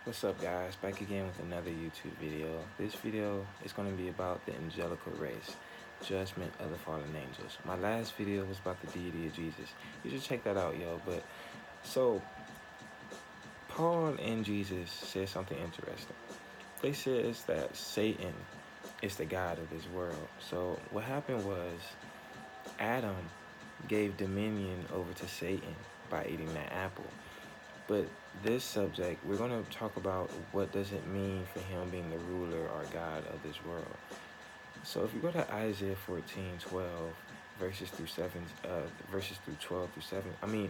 What's up, guys? Back again with another YouTube video. This video is going to be about the Angelic Race, judgment of the fallen angels. My last video was about the deity of Jesus. You should check that out, yo. But so Paul and Jesus said something interesting. They says that Satan is the god of this world. So what happened was Adam gave dominion over to Satan by eating that apple. But this subject, we're going to talk about what does it mean for him being the ruler or God of this world. So if you go to Isaiah 14:12, verses through 7, verses through 12 through 7,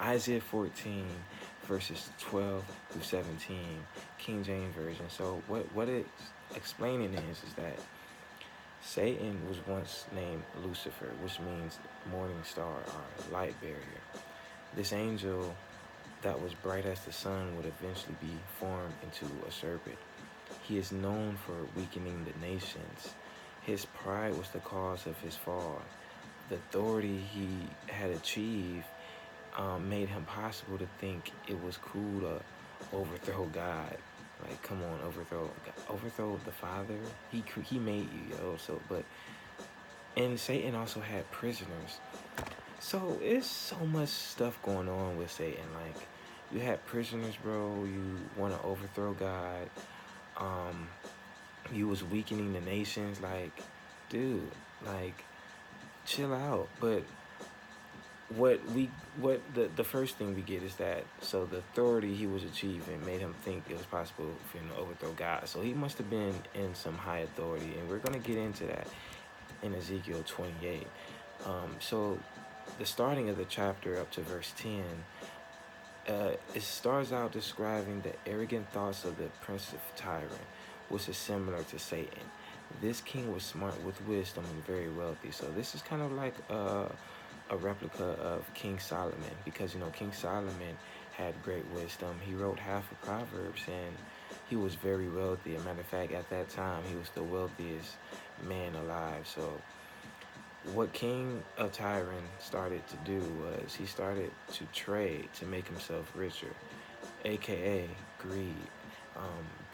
Isaiah 14, verses 12 through 17, King James Version. So what it's explaining is that Satan was once named Lucifer, which means morning star or light barrier. This angel that was bright as the sun would eventually be formed into a serpent. He is known for weakening the nations. His pride was the cause of his fall. The authority he had achieved made him possible to think it was cool to overthrow God. Like, come on, overthrow the Father. He made you, yo. And Satan also had prisoners. So it's so much stuff going on with Satan. Like, you had prisoners, bro. You want to overthrow God. You was weakening the nations. Like, dude, like, chill out. But the first thing we get is that, so the authority he was achieving made him think it was possible for him to overthrow God. So he must have been in some high authority, and we're gonna get into that in Ezekiel 28. So the starting of the chapter up to verse 10, it starts out describing the arrogant thoughts of the prince of Tyre, which is similar to Satan. This king was smart with wisdom and very wealthy. So this is kind of like a replica of King Solomon, because, you know, King Solomon had great wisdom. He wrote half of Proverbs, and he was very wealthy. As a matter of fact, at that time, he was the wealthiest man alive. So what King of Tyre started to do was he started to trade to make himself richer, aka greed.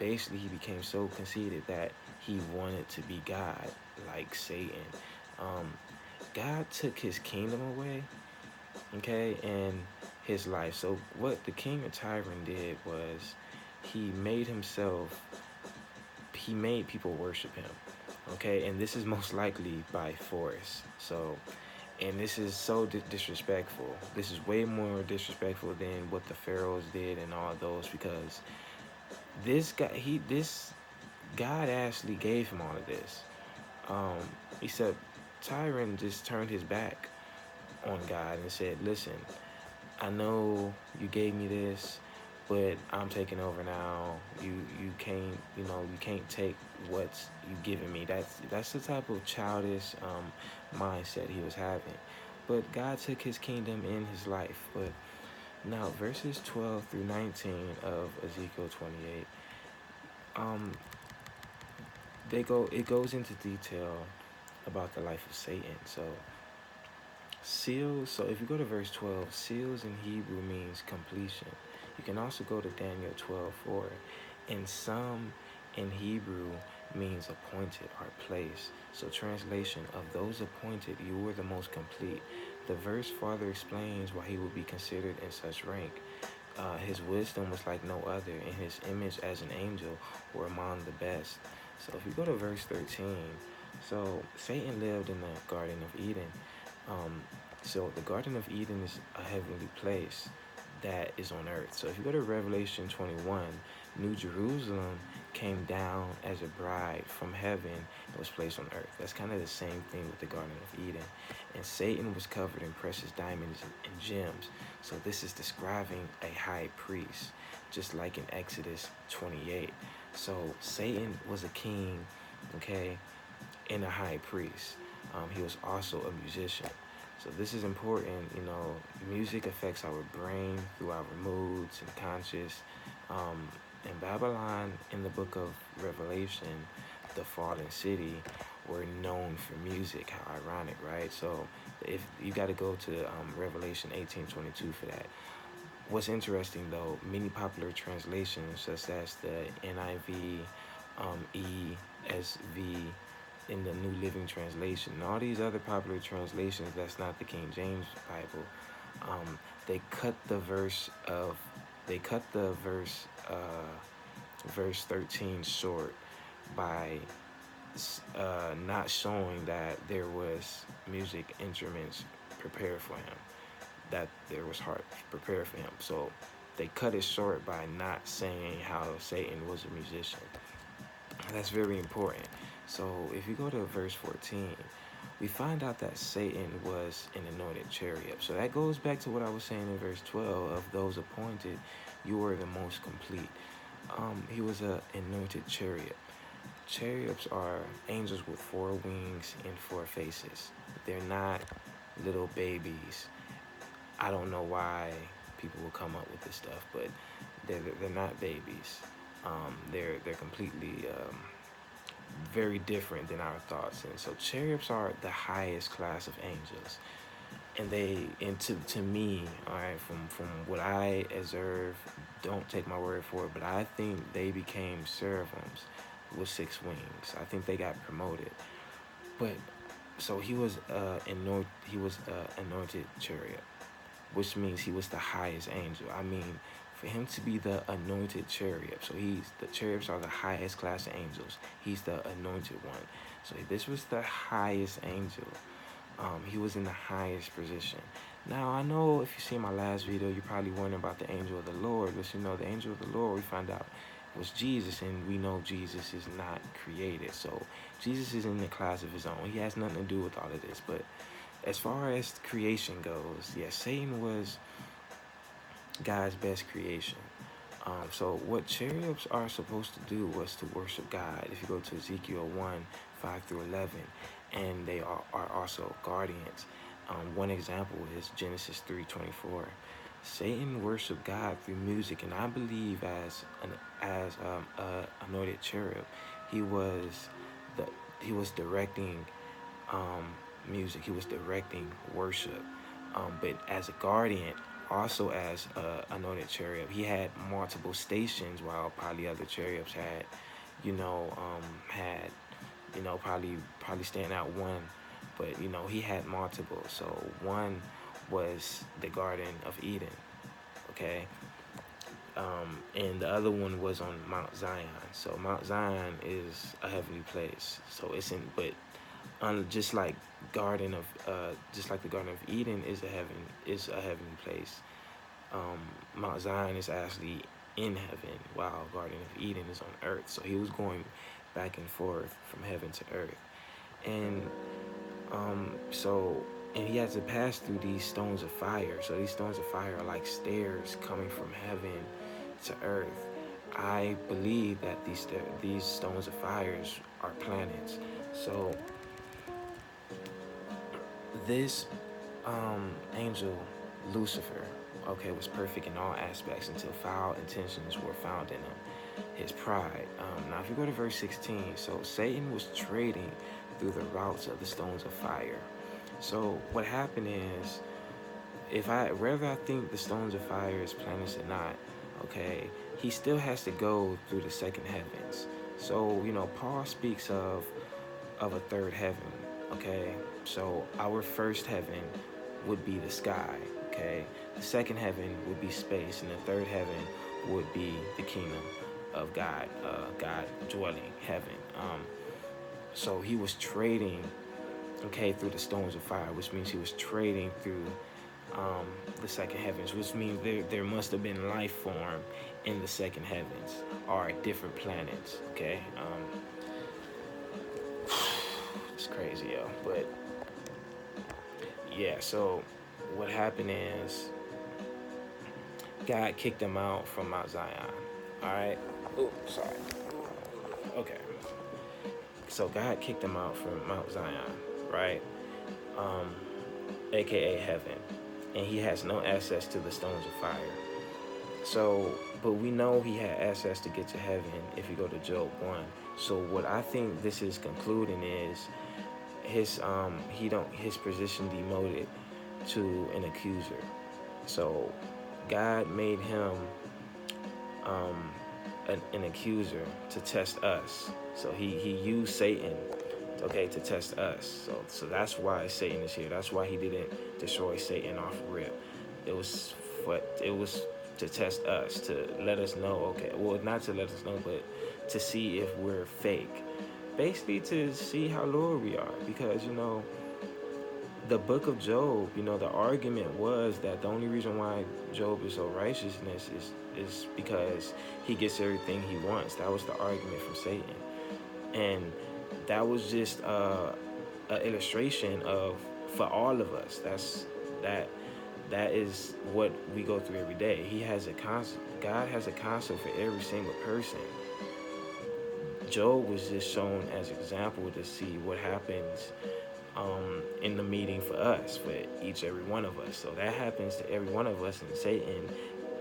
Basically, he became so conceited that he wanted to be God, like Satan. Um, God took his kingdom away, okay, and his life. So what the king of Tyre did was he made people worship him, okay, and this is most likely by force. So, and this is so disrespectful. This is way more disrespectful than what the pharaohs did and all those, because this God actually gave him all of this. He said Tyron just turned his back on God and said, listen, I know you gave me this, but I'm taking over now. You can't, you can't take what's you giving me. That's the type of childish mindset he was having. But God took his kingdom in his life. But now verses 12 through 19 of Ezekiel 28, it goes into detail about the life of Satan. So seals, so if you go to verse 12, seals in Hebrew means completion. You can also go to Daniel 12:4. And some in Hebrew means appointed or place. So translation of those appointed, you were the most complete. The verse further explains why he would be considered in such rank. His wisdom was like no other, and his image as an angel were among the best. So if you go to verse 13, so Satan lived in the Garden of Eden. So the Garden of Eden is a heavenly place that is on earth. So if you go to Revelation 21, New Jerusalem came down as a bride from heaven and was placed on earth. That's kind of the same thing with the Garden of Eden. And Satan was covered in precious diamonds and gems. So this is describing a high priest, just like in Exodus 28. So Satan was a king, okay, and a high priest. He was also a musician. So this is important. Music affects our brain through our moods and conscious. In Babylon, in the book of Revelation, the fallen city were known for music. How ironic, right? So if you got to go to Revelation 18:22 for that. what's interesting though, many popular translations such as the NIV, ESV, in the New Living Translation, and all these other popular translations that's not the King James Bible, they cut the verse 13 short by not showing that there was music instruments prepared for him, that there was harp prepared for him. So they cut it short by not saying how Satan was a musician. And that's very important. So if you go to verse 14, we find out that Satan was an anointed cherub. So that goes back to what I was saying in verse 12, of those appointed, you were the most complete. He was an anointed cherub. Cherubs are angels with 4 wings and 4 faces. They're not little babies. I don't know why people will come up with this stuff, but they're not babies. They're completely very different than our thoughts. And so cherubs are the highest class of angels. And to me, all right, from what I observe, don't take my word for it, but I think they became seraphims with 6 wings. I think they got promoted. But so he was anointed cherub, which means he was the highest angel. I mean, for him to be the anointed cherub, so the cherubs are the highest class of angels. He's the anointed one. So this was the highest angel. He was in the highest position. Now, I know if you see my last video, you're probably wondering about the angel of the Lord. But you know, the angel of the Lord, we find out, was Jesus, and we know Jesus is not created. So Jesus is in the class of his own. He has nothing to do with all of this. But as far as creation goes, yeah, Satan was God's best creation. So what cherubs are supposed to do was to worship God. If you go to Ezekiel 1:5-11, and they are also guardians. One example is Genesis 3:24. Satan worshiped God through music, and I believe as anointed cherub, he was directing music. He was directing worship. But as a guardian, also as anointed cherub, he had multiple stations, while probably other cherubs had, probably stand out one, but he had multiple. So one was the Garden of Eden, okay, and the other one was on Mount Zion. So Mount Zion is a heavenly place. So it's in, but just like the Garden of Eden is a heavenly place. Mount Zion is actually in heaven, while Garden of Eden is on earth. So he was going back and forth from heaven to earth, and and he had to pass through these stones of fire. So these stones of fire are like stairs coming from heaven to earth. I believe that these stones of fires are planets. So this angel Lucifer, okay, was perfect in all aspects until foul intentions were found in him, his pride. Now if you go to verse 16, so Satan was trading through the routes of the stones of fire. So what happened is, whether I think the stones of fire is planets or not, okay, he still has to go through the second heavens. So Paul speaks of a third heaven, okay. So our first heaven would be the sky, okay. The second heaven would be space, and the third heaven would be the kingdom of God, God dwelling heaven. So he was trading, okay, through the stones of fire, which means he was trading through the second heavens, which means there must have been life form in the second heavens, or different planets, okay. It's crazy, yo. But yeah, so what happened is God kicked him out from Mount Zion. All right. Oh, sorry. Okay. So God kicked him out from Mount Zion, right? AKA heaven, and he has no access to the stones of fire. So, but we know he had access to get to heaven if you go to Job 1. So what I think this is concluding is his position demoted to an accuser. So God made him an accuser to test us. So he used Satan, okay, to test us. So that's why Satan is here. That's why he didn't destroy Satan off rip. It was to test us, to let us know, okay, well, not to let us know, but to see if we're fake. Basically to see how loyal we are. Because, the book of Job, the argument was that the only reason why Job is so righteousness is because he gets everything he wants. That was the argument from Satan. And that was just an illustration of, for all of us, that is what we go through every day. God has a counsel for every single person. Job was just shown as an example to see what happens in the meeting for us, for each every one of us. So that happens to every one of us, and Satan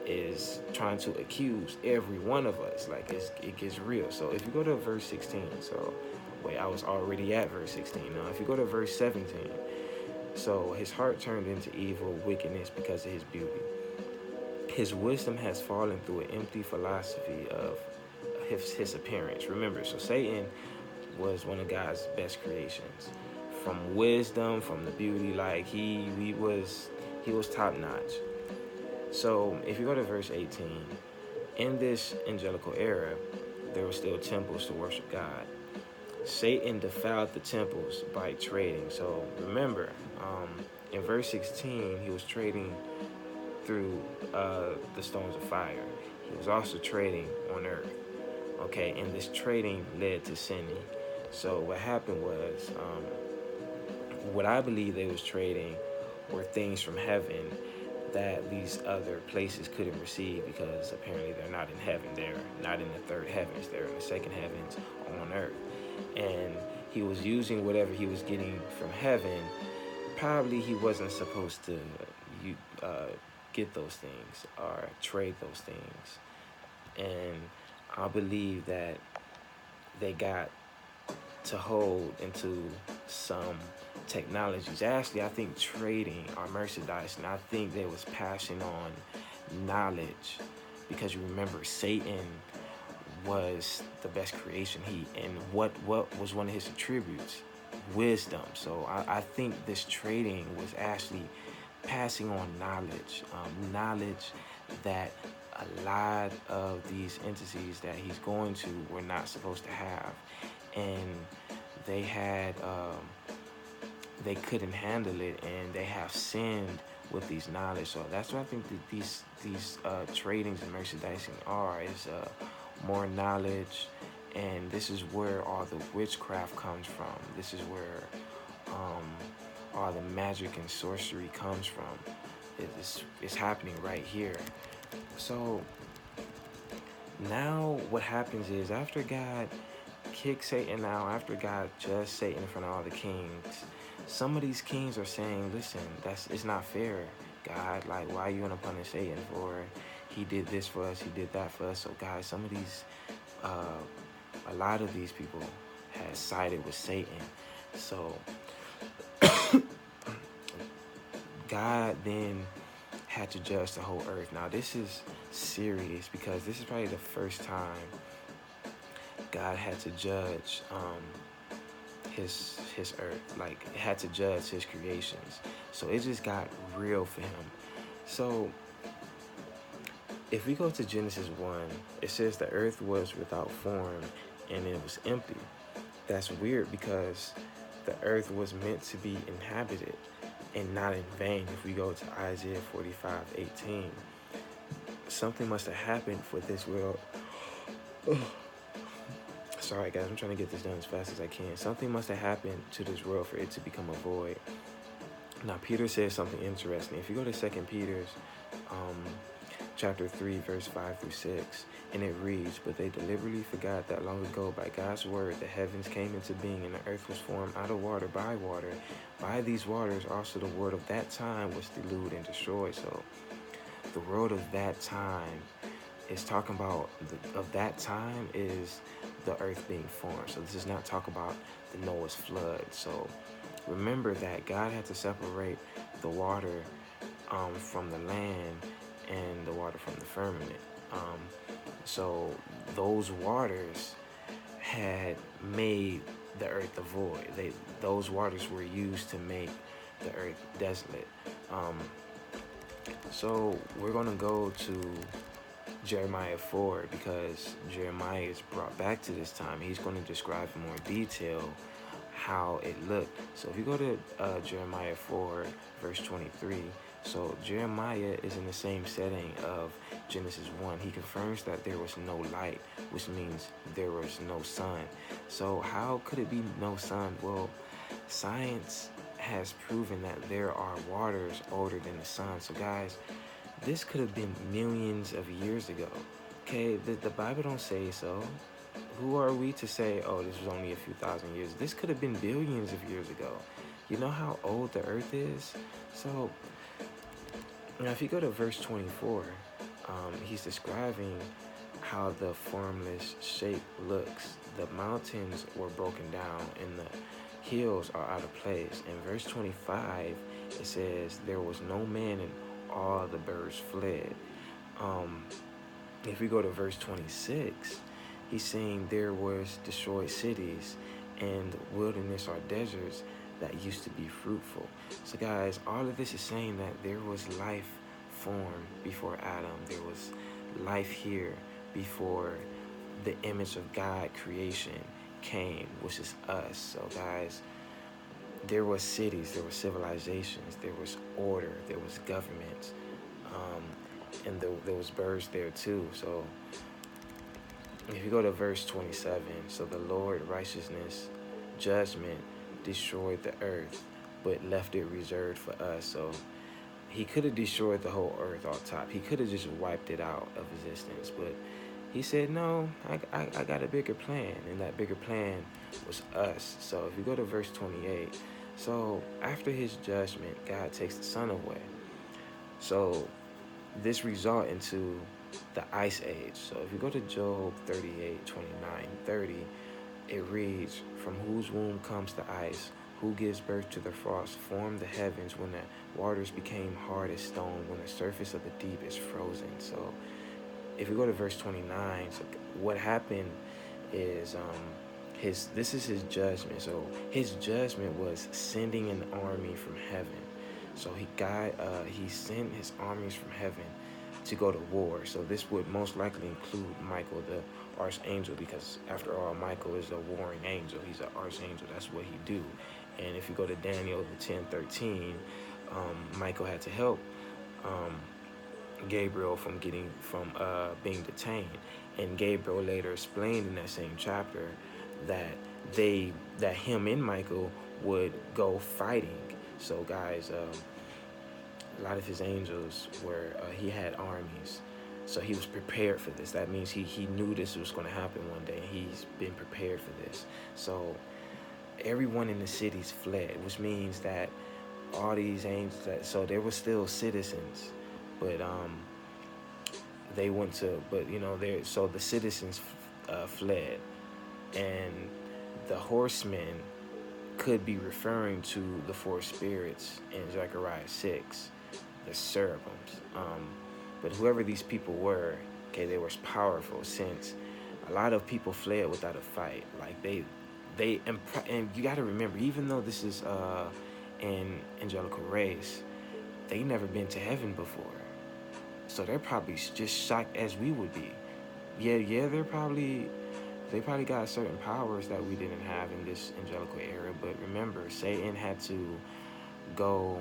is trying to accuse every one of us. Like, it gets real. So if you go to verse 16, I was already at verse 16. Now, if you go to verse 17, so his heart turned into evil wickedness because of his beauty. His wisdom has fallen through an empty philosophy of his appearance. Remember, so Satan was one of God's best creations. From wisdom, from the beauty, like he was top notch. So if you go to verse 18, in this angelical era, there were still temples to worship God. Satan defiled the temples by trading. So remember, in verse 16, he was trading through the stones of fire. He was also trading on earth. Okay, and this trading led to sinning. So what happened was, what I believe they was trading were things from heaven that these other places couldn't receive, because apparently they're not in heaven. They're not in the third heavens. They're in the second heavens on earth. And he was using whatever he was getting from heaven. Probably he wasn't supposed to get those things or trade those things. And I believe that they got to hold into some technologies. Actually, I think trading or merchandising, I think they was passing on knowledge, because you remember Satan was the best creation. And what was one of his attributes? Wisdom. So I think this trading was actually passing on knowledge that a lot of these entities that he's going to were not supposed to have. And they had they couldn't handle it, and they have sinned with these knowledge. So that's what I think that these tradings and merchandising is more knowledge. And this is where all the witchcraft comes from. This is where all the magic and sorcery comes from. It's happening right here. So now what happens is, after God kicked Satan out, after God judged Satan in front of all the kings, some of these kings are saying, listen, it's not fair, God. Like, why are you gonna punish Satan for, he did this for us, he did that for us? So guys, some of these a lot of these people had sided with Satan. So God then had to judge the whole earth. Now this is serious, because this is probably the first time God had to judge his earth. Like, it had to judge his creations. So it just got real for him. So if we go to Genesis 1, it says the earth was without form and it was empty. That's weird, because the earth was meant to be inhabited and not in vain. If we go to Isaiah 45:18, something must have happened for this world. Sorry guys, I'm trying to get this done as fast as I can. Something must have happened to this world for it to become a void. Now Peter says something interesting. If you go to 2 Peter's chapter 3, verse 5-6, and it reads, but they deliberately forgot that long ago by God's word the heavens came into being, and the earth was formed out of water. By these waters also the word of that time was diluted and destroyed. So the world of that time is talking about, of that time is the earth being formed. So this is not talking about the Noah's flood. So remember that God had to separate the water from the land, and the water from the firmament. So those waters had made the earth a void. Those waters were used to make the earth desolate. Um, so we're gonna go to Jeremiah 4 because Jeremiah is brought back to this time. He's going to describe in more detail how it looked. So if you go to Jeremiah 4 verse 23, so Jeremiah is in the same setting of Genesis 1. He confirms that there was no light, which means there was no sun. So how could it be no sun? Well, science has proven that there are waters older than the sun. So guys, this could have been millions of years ago. Okay, the Bible don't say so. Who are we to say, oh, this was only a few thousand years? This could have been billions of years ago. You know how old the earth is? So now if you go to verse 24, he's describing how the formless shape looks. The mountains were broken down and the hills are out of place. In verse 25, it says, there was no man and all the birds fled. If we go to verse 26, he's saying there was destroyed cities and wilderness or deserts that used to be fruitful. So guys, all of this is saying that there was life formed before Adam. There was life here before the image of God creation came, which is us. So guys, there was cities, there were civilizations, there was order, there was government, and there was birds there too. So if you go to verse 27, so the Lord righteousness, judgment, destroyed the earth, but left it reserved for us. So he could have destroyed the whole earth off top. He could have just wiped it out of existence, but he said, no, I got a bigger plan, and that bigger plan was us. So if you go to verse 28, so after his judgment, God takes the sun away. So this result into the ice age. So if you go to Job 38, 29, 30, it reads, from whose womb comes the ice, who gives birth to the frost, formed the heavens when the waters became hard as stone, when the surface of the deep is frozen. So if you go to verse 29, so what happened is this is his judgment. So his judgment was sending an army from heaven. So he sent his armies from heaven to go to war. So this would most likely include Michael, the archangel, because after all, Michael is a warring angel. He's an archangel. That's what he do. And if you go to Daniel 10:13, Michael had to help Gabriel from being detained. And Gabriel later explained in that same chapter that him and Michael would go fighting. So guys, a lot of his angels were he had armies, so he was prepared for this. That means he knew this was going to happen one day. He's been prepared for this. So everyone in the cities fled, which means that all these angels, so there were still citizens, but they went to, so the citizens fled, and the horsemen could be referring to the four spirits in Zechariah 6, the cherubims. But whoever these people were, okay, they were powerful, since a lot of people fled without a fight. Like and you got to remember, even though this is an Angelic Race, they never been to heaven before. So they're probably just shocked as we would be. Yeah, they probably got certain powers that we didn't have in this angelical era. But remember, Satan had to go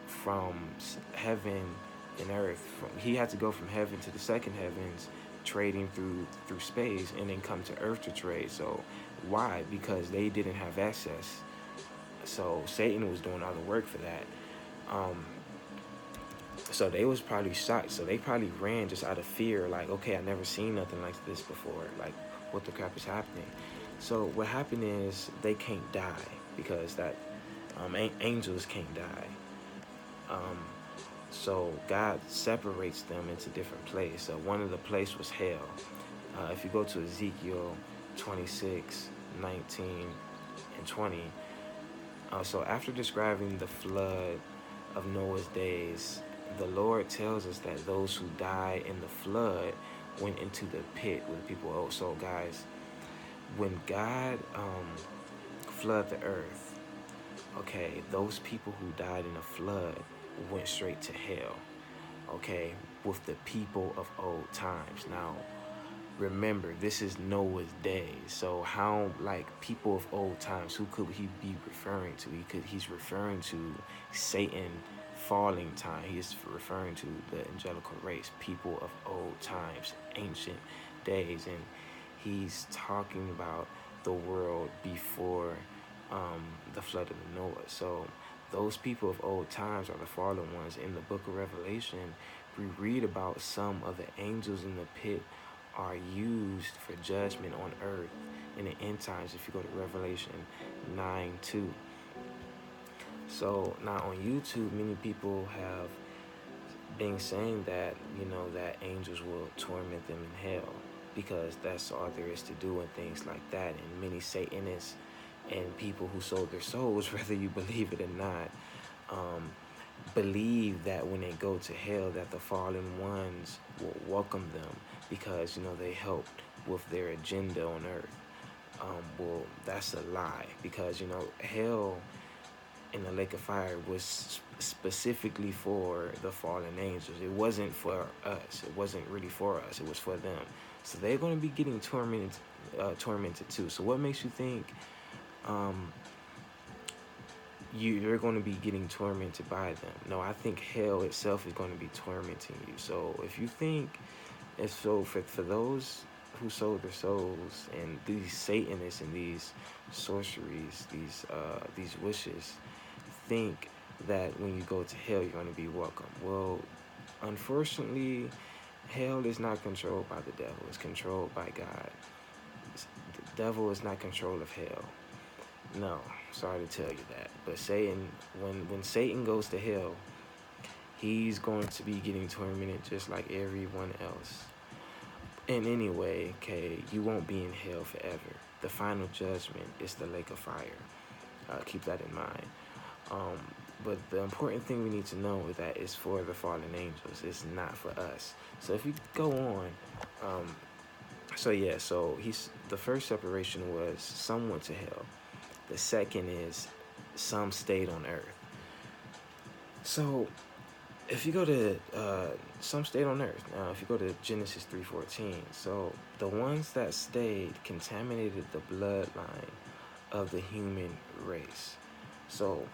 from heaven and earth. He had to go from heaven to the second heavens, trading through space, and then come to earth to trade. So why? Because they didn't have access. So Satan was doing all the work for that. So they was probably shocked. So they probably ran just out of fear, like, okay, I never seen nothing like this before. Like, what the crap is happening? So what happened is they can't die, because that angels can't die. So God separates them into different places. So one of the places was hell. If you go to Ezekiel 26, 19, and 20, so after describing the flood of Noah's days, the Lord tells us that those who died in the flood went into the pit with people. Oh, so guys, when God flooded the earth, okay, those people who died in a flood went straight to hell, okay, with the people of old times. Now, remember, this is Noah's day. So how, like, people of old times, who could he be referring to? He's referring to Satan falling time. He's referring to the angelic race, people of old times, ancient days. And he's talking about the world before the flood of Noah. So those people of old times are the fallen ones. In the book of Revelation, we read about some of the angels in the pit are used for judgment on earth in the end times, if you go to Revelation 9:2. So now on YouTube, many people have been saying that, that angels will torment them in hell, because that's all there is to do and things like that. And many Satanists and people who sold their souls, whether you believe it or not, believe that when they go to hell, that the fallen ones will welcome them because, they helped with their agenda on earth. Well, that's a lie, because, hell in the lake of fire was specifically for the fallen angels. It wasn't for us. It wasn't really for us. It was for them. So they're going to be getting tormented too. So what makes you think you're going to be getting tormented by them? No, I think hell itself is going to be tormenting you. So if you think, and so for those who sold their souls, and these Satanists and these sorceries, these wishes, think that when you go to hell, you're going to be welcome. Well, unfortunately, hell is not controlled by the devil. It's controlled by God. The devil is not control of hell. No, sorry to tell you that. But Satan, when Satan goes to hell, he's going to be getting tormented just like everyone else. And anyway, okay, you won't be in hell forever. The final judgment is the lake of fire. Keep that in mind. But the important thing we need to know is that it's for the fallen angels. It's not for us. So if you go on, so the first separation was some went to hell. The second is some stayed on earth. So if you go to some stayed on earth. Now, if you go to Genesis 3:14, so the ones that stayed contaminated the bloodline of the human race. So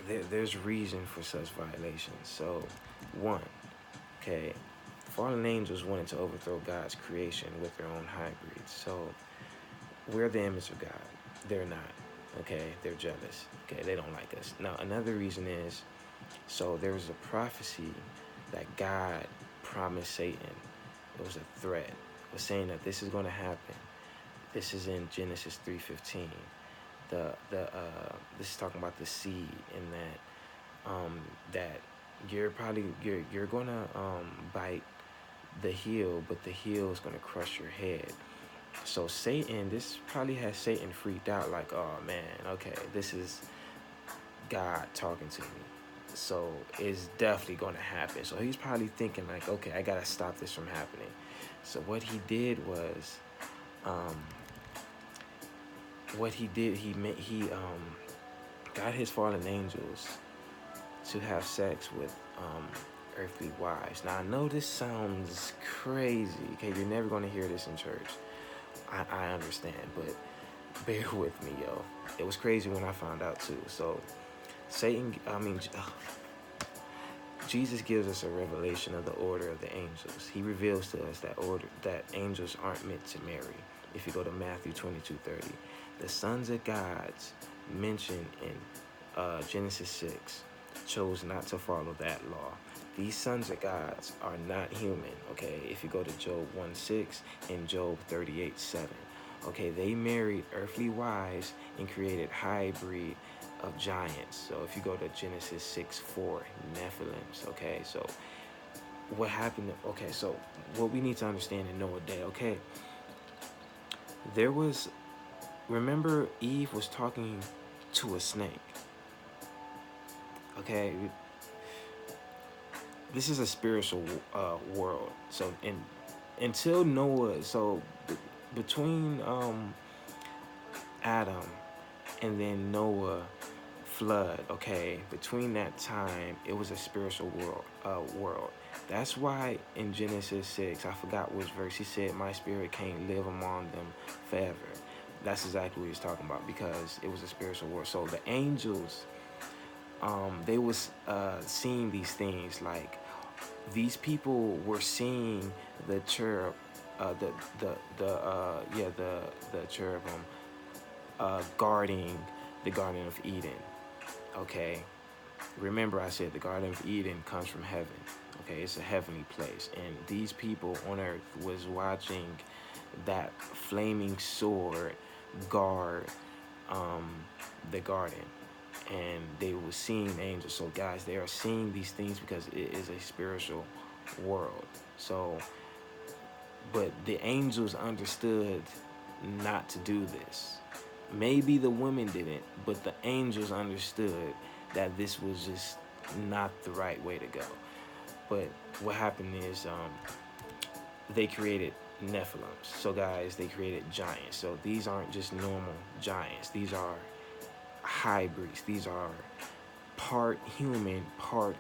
there's reason for such violations. So one, okay, fallen angels wanted to overthrow God's creation with their own hybrids. So we're the image of God. They're not. Okay, they're jealous. Okay, they don't like us. Now, another reason is, so there was a prophecy that God promised Satan. It was a threat. It was saying that this is going to happen. This is in Genesis 3:15. This is talking about the seed, and that you're gonna bite the heel, but the heel is gonna crush your head. So Satan, this probably has Satan freaked out, like, oh man, okay, this is God talking to me, so it's definitely gonna happen. So he's probably thinking like, okay, I gotta stop this from happening. So what he did was, he got his fallen angels to have sex with earthly wives. Now I know this sounds crazy. Okay, you're never gonna hear this in church. I understand, but bear with me, yo. It was crazy when I found out too. So Jesus gives us a revelation of the order of the angels. He reveals to us that angels aren't meant to marry. If you go to Matthew 22:30, the sons of God mentioned in Genesis 6 chose not to follow that law. These sons of gods are not human, okay? If you go to Job 1:6 and Job 38:7, okay, they married earthly wives and created hybrid of giants. So if you go to Genesis 6:4, Nephilims, okay? So what happened? Okay, so what we need to understand and know today, okay? Remember Eve was talking to a snake, okay? this is a spiritual world. So until Noah, so between Adam and then Noah flood, okay, between that time it was a spiritual world. That's why in Genesis 6, I forgot which verse, he said my spirit can't live among them forever. That's exactly what he's talking about, because it was a spiritual world. So the angels, they was seeing these things, like these people were seeing the cherub, the cherubim guarding the Garden of Eden. Okay, remember I said the Garden of Eden comes from heaven. Okay, it's a heavenly place, and these people on earth was watching that flaming sword guard the garden, and they were seeing angels. So guys, they are seeing these things because it is a spiritual world. So, but the angels understood not to do this. Maybe the women didn't, but the angels understood that this was just not the right way to go. But what happened is they created Nephilims. So guys, they created giants. So these aren't just normal giants. These are hybrids. These are part human, part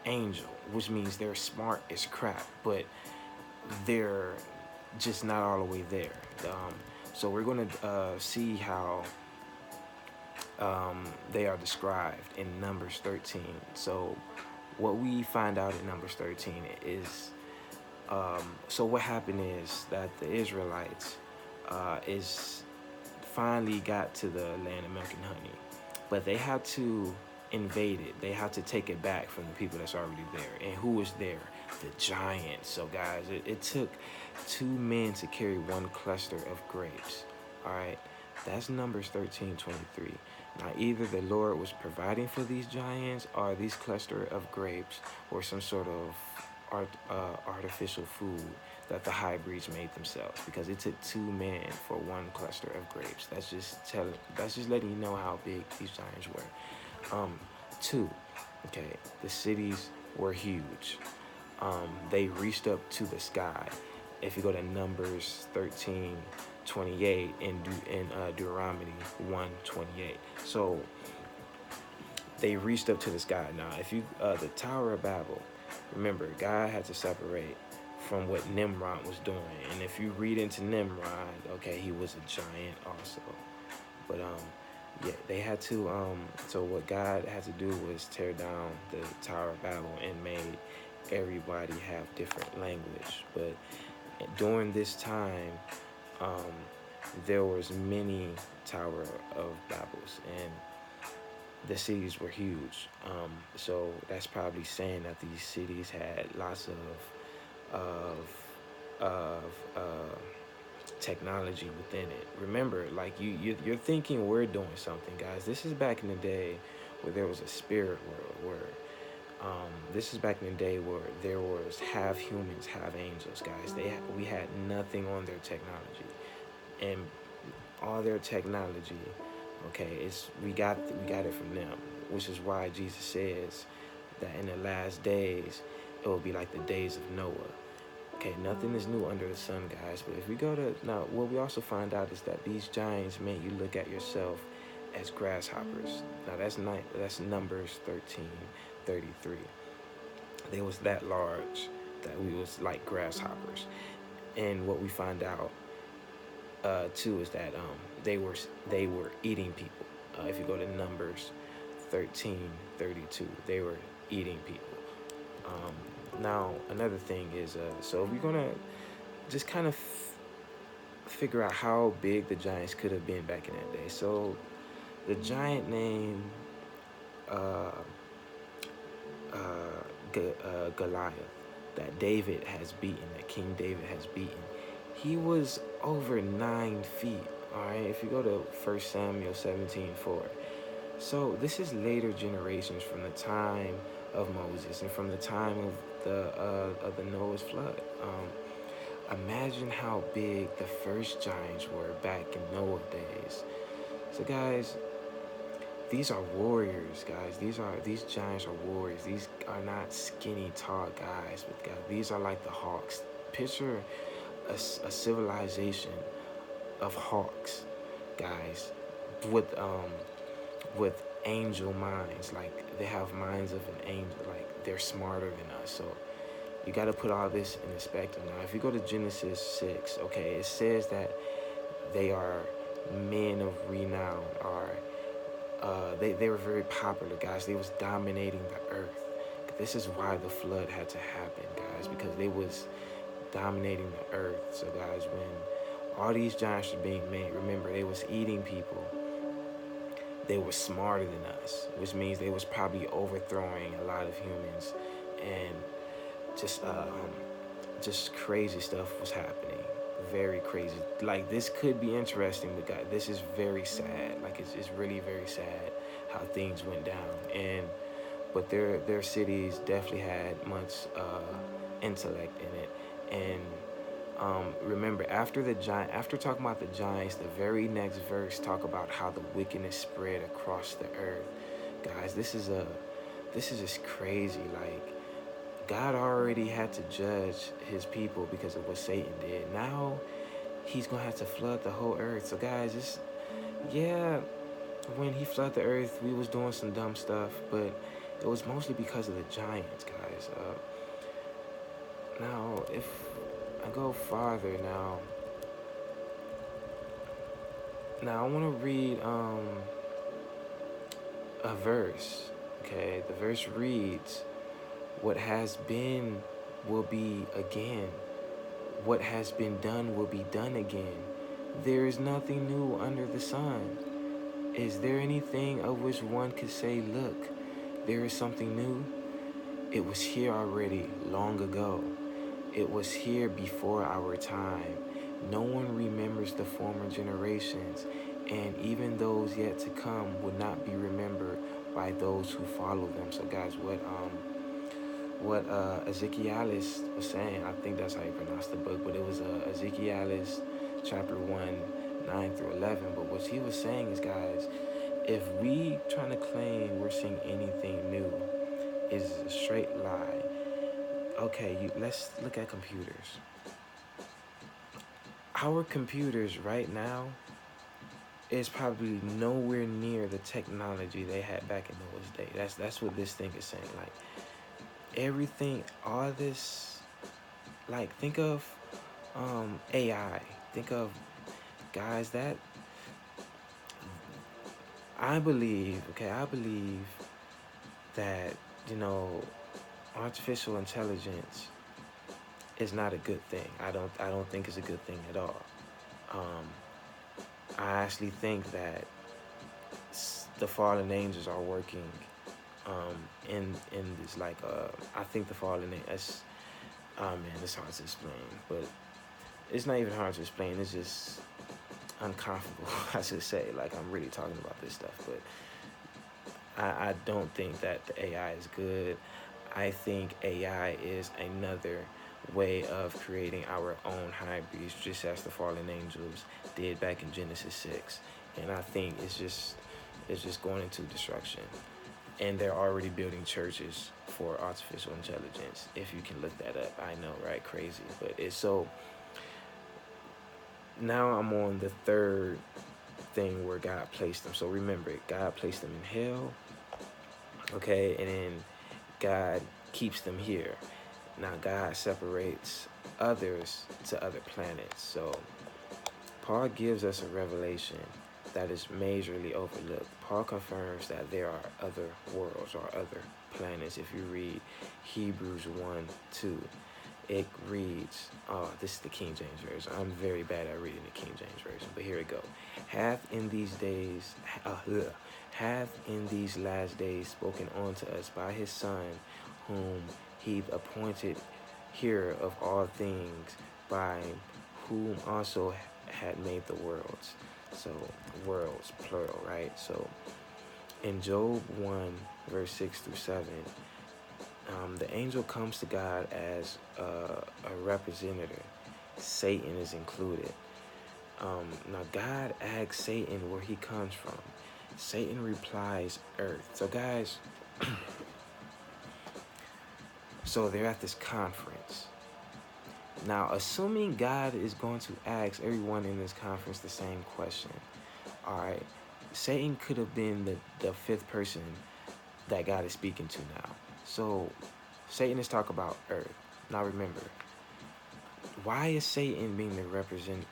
angel, which means they're smart as crap, but they're just not all the way there. So we're going to see how they are described in Numbers 13. So what we find out in Numbers 13 is, so what happened is that the Israelites is finally got to the land of milk and honey, but they had to invade it. They had to take it back from the people that's already there. And who was there? The giants. So guys, it took 2 men to carry 1 cluster of grapes. All right, that's Numbers 13:23. Now either the Lord was providing for these giants, or these cluster of grapes were some sort of artificial food that the hybrids made themselves, because it took 2 men for 1 cluster of grapes. That's just letting you know how big these giants were. 2, okay, the cities were huge. They reached up to the sky. If you go to Numbers 13:28 and Deuteronomy 1:28, so they reached up to the sky. Now, if you the Tower of Babel, remember, God had to separate from what Nimrod was doing. And if you read into Nimrod, okay, he was a giant also. But yeah, they had to so what God had to do was tear down the Tower of Babel and made everybody have different language. But during this time, there was many Tower of Babels, and the cities were huge. So that's probably saying that these cities had lots of technology within it. Remember, like you're thinking we're doing something, guys. This is back in the day where there was a spirit world, where this is back in the day where there was half humans, half angels, guys. We had nothing on their technology, and all their technology, okay, we got it from them, which is why Jesus says that in the last days it will be like the days of Noah. Okay, nothing is new under the sun, guys. But if we go to now, what we also find out is that these giants make you look at yourself as grasshoppers. Now that's Numbers 13:33. They was that large that we was like grasshoppers. And what we find out too is that they were eating people. If you go to Numbers 13:32, they were eating people. Now another thing is, so we're gonna just kind of figure out how big the giants could have been back in that day. So the giant named Goliath, that David has beaten, that King David has beaten, he was over 9 feet. All right, if you go to 1 Samuel 17:4. So this is later generations from the time of Moses and from the time of the Noah's flood. Imagine how big the first giants were back in Noah's days. So guys, these are warriors, guys. These giants are warriors. These are not skinny, tall guys, but guys, these are like the hawks. Picture a civilization of hawks, guys, with angel minds. Like they have minds of an angel. Like they're smarter than us. So you got to put all this in perspective. Now, if you go to Genesis 6, okay, it says that they are men of renown, or they were very popular, guys. They was dominating the earth. This is why the flood had to happen, guys, because they was dominating the earth. So, guys, when all these giants were being made, remember, they was eating people. They were smarter than us, which means they was probably overthrowing a lot of humans, and just crazy stuff was happening. Very crazy. Like, this could be interesting, but God, this is very sad. Like, it's really very sad how things went down. But their cities definitely had much intellect in it. And remember, after talking about the giants, the very next verse talk about how the wickedness spread across the earth. Guys, this is just crazy. Like, God already had to judge his people because of what Satan did. Now he's gonna have to flood the whole earth. So, guys, when he flooded the earth, we was doing some dumb stuff, but it was mostly because of the giants, guys. Now, if I go farther now I want to read a verse. Okay, the verse reads, "What has been will be again. What has been done will be done again. There is nothing new under the sun. Is there anything of which one could say, 'Look, there is something new'? It was here already long ago. It was here before our time. No one remembers the former generations, and even those yet to come will not be remembered by those who follow them." So, guys, what Ezekiel's was saying, I think that's how you pronounce the book, but it was Ezekiel's chapter 1, 9 through 11. But what he was saying is, guys, if we trying to claim we're seeing anything new, is a straight lie. Okay, let's look at computers. Our computers right now is probably nowhere near the technology they had back in those days. That's what this thing is saying. Like, everything, all this, like, think of AI. Think of, guys, that I believe that, artificial intelligence is not a good thing. I don't think it's a good thing at all. I actually think that the fallen angels are working in this, like, I think the fallen angels, man, it's hard to explain, but it's not even hard to explain. It's just uncomfortable, I should say. Like, I'm really talking about this stuff, but I don't think that the AI is good. I think AI is another way of creating our own hybrids, just as the fallen angels did back in Genesis 6. And I think it's just going into destruction. And they're already building churches for artificial intelligence, if you can look that up. I know, right? Crazy. But it's so... Now I'm on the third thing where God placed them. So remember, God placed them in hell, okay? And then God keeps them here. Now God separates others to other planets. So Paul gives us a revelation that is majorly overlooked. Paul confirms that there are other worlds or other planets. If you read Hebrews 1:2, it reads, this is the King James Version. I'm very bad at reading the King James Version, but here we go. Hath in these last days spoken unto us by his Son, whom he appointed hearer of all things, by whom also had made the worlds. So, worlds, plural, right? So, in Job 1, verse 6 through 7, the angel comes to God as a representative. Satan is included. Now, God asks Satan where he comes from. Satan replies, earth. So guys, so they're at this conference. Now, assuming God is going to ask everyone in this conference the same question, all right, Satan could have been the fifth person that God is speaking to now. So Satan is talking about earth. Now remember, why is Satan being the representative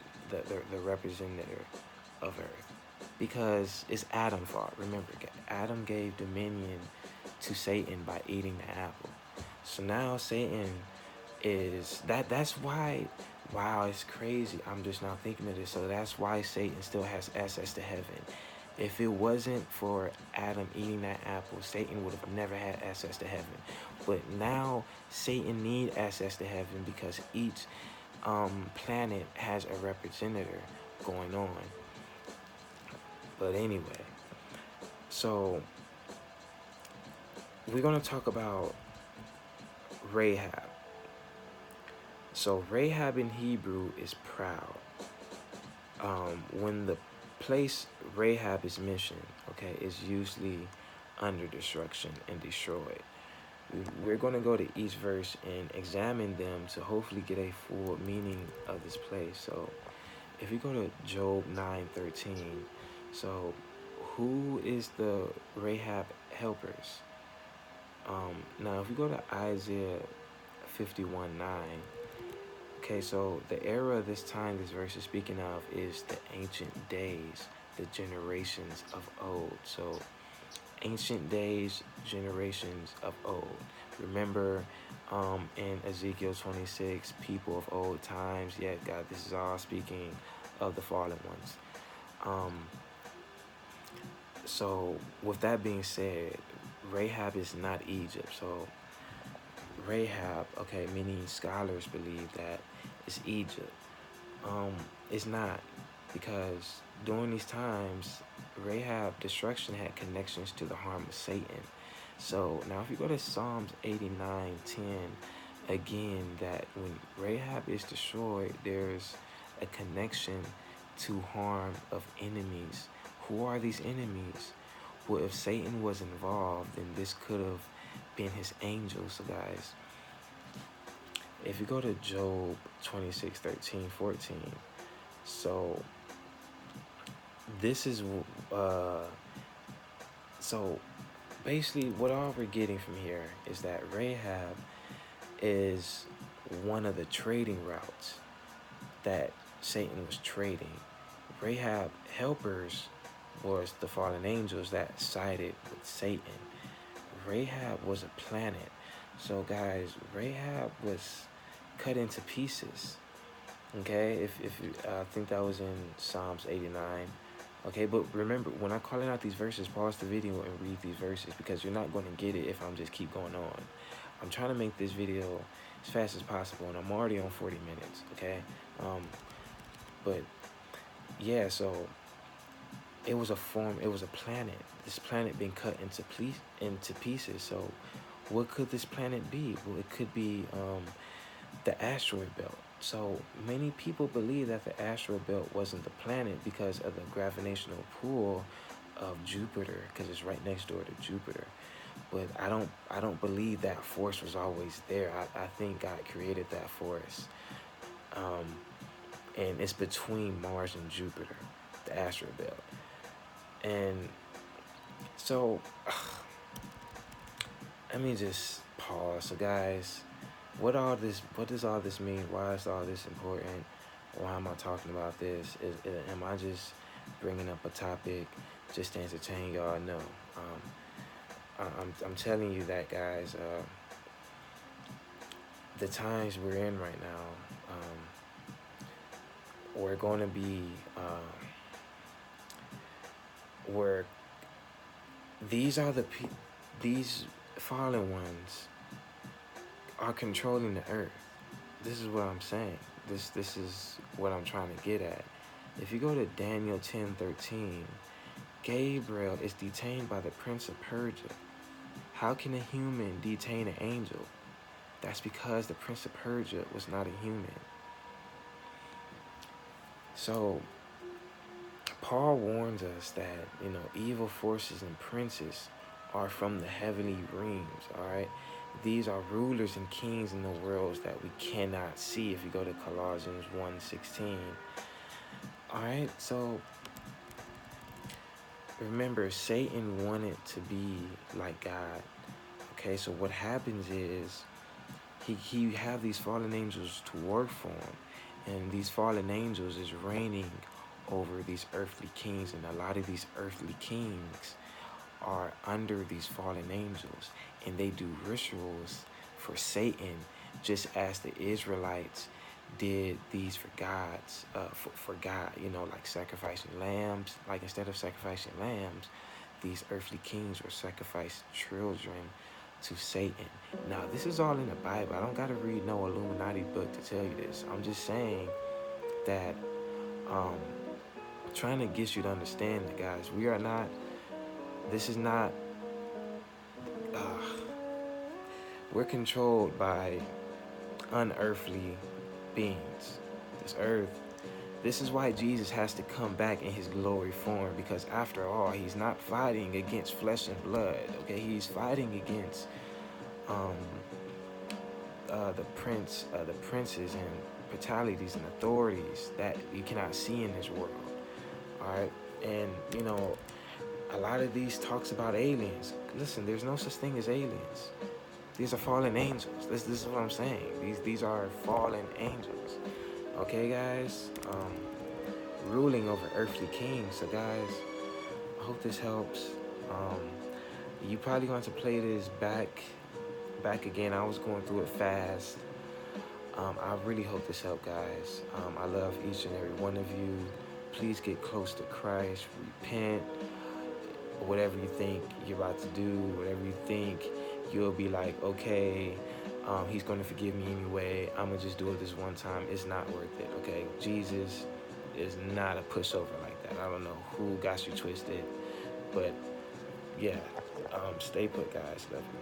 of earth? Because it's Adam's fault. Remember, Adam gave dominion to Satan by eating the apple. So now Satan is that's why, wow, it's crazy. I'm just now thinking of this. So that's why Satan still has access to heaven. If it wasn't for Adam eating that apple, Satan would have never had access to heaven. But now Satan need access to heaven because each planet has a representative going on. But anyway, so we're going to talk about Rahab. So Rahab in Hebrew is proud. When the place Rahab is mentioned, okay, is usually under destruction and destroyed. We're going to go to each verse and examine them to hopefully get a full meaning of this place. So if we go to Job 9:13, so who is the Rahab helpers? Now if we go to Isaiah 51:9, okay, so the era of this time this verse is speaking of is the ancient days, the generations of old. So ancient days, generations of old. Remember in Ezekiel 26, people of old times. Yeah, God, this is all speaking of the fallen ones. So with that being said, Rahab is not Egypt. So Rahab, okay, many scholars believe that it's Egypt. It's not, because during these times, Rahab destruction had connections to the harm of Satan. So now if you go to Psalms 89:10, again, that when Rahab is destroyed, there's a connection to harm of enemies. Who are these enemies? Well, if Satan was involved, then this could have been his angels. So guys, if you go to Job 26:13-14, so this is so basically what all we're getting from here is that Rahab is one of the trading routes that Satan was trading. Rahab helpers was the fallen angels that sided with Satan. Rahab was a planet. So guys, Rahab was cut into pieces. Okay, if you, I think that was in Psalms 89. Okay, but remember, when I'm calling out these verses, pause the video and read these verses, because you're not going to get it if I'm just keep going on. I'm trying to make this video as fast as possible, and I'm already on 40 minutes, okay? But yeah, so it was a planet. This planet being cut into pieces. So what could this planet be? Well, it could be the asteroid belt. So many people believe that the asteroid belt wasn't the planet because of the gravitational pull of Jupiter, because it's right next door to Jupiter. But I don't believe that force was always there. I think God created that force. And it's between Mars and Jupiter, the asteroid belt. And so let me just pause. So guys, what does all this mean? Why is all this important? Why am I talking about this? Am I just bringing up a topic just to entertain y'all? No. I'm telling you that, guys, the times we're in right now, we're going to be where these fallen ones are controlling the earth. This is what I'm saying. This is what I'm trying to get at. If you go to Daniel 10:13, Gabriel is detained by the prince of Persia. How can a human detain an angel? That's because the prince of Persia was not a human. So Paul warns us that, evil forces and princes are from the heavenly realms, all right? These are rulers and kings in the worlds that we cannot see if you go to Colossians 1:16. All right, so remember, Satan wanted to be like God. Okay, so what happens is he have these fallen angels to work for him, and these fallen angels is reigning over these earthly kings, and a lot of these earthly kings are under these fallen angels, and they do rituals for Satan, just as the Israelites did these for gods, for God, like sacrificing lambs. Like instead of sacrificing lambs, these earthly kings were sacrificing children to Satan. Now, this is all in the Bible. I don't got to read no Illuminati book to tell you this. I'm just saying that, trying to get you to understand that, guys, this is not, we're controlled by unearthly beings. This is why Jesus has to come back in his glory form, because after all, he's not fighting against flesh and blood, okay? He's fighting against the princes and fatalities and authorities that you cannot see in this world, all right? And, a lot of these talks about aliens. Listen, there's no such thing as aliens. These are fallen angels. This is what I'm saying. These are fallen angels. Okay, guys? Ruling over earthly kings. So, guys, I hope this helps. You probably going to play this back again. I was going through it fast. I really hope this helped, guys. I love each and every one of you. Please get close to Christ. Repent. Whatever you think you're about to do, whatever you think you'll be like, okay, he's going to forgive me anyway. I'm going to just do it this one time. It's not worth it, okay? Jesus is not a pushover like that. I don't know who got you twisted, but yeah, stay put, guys. Love you.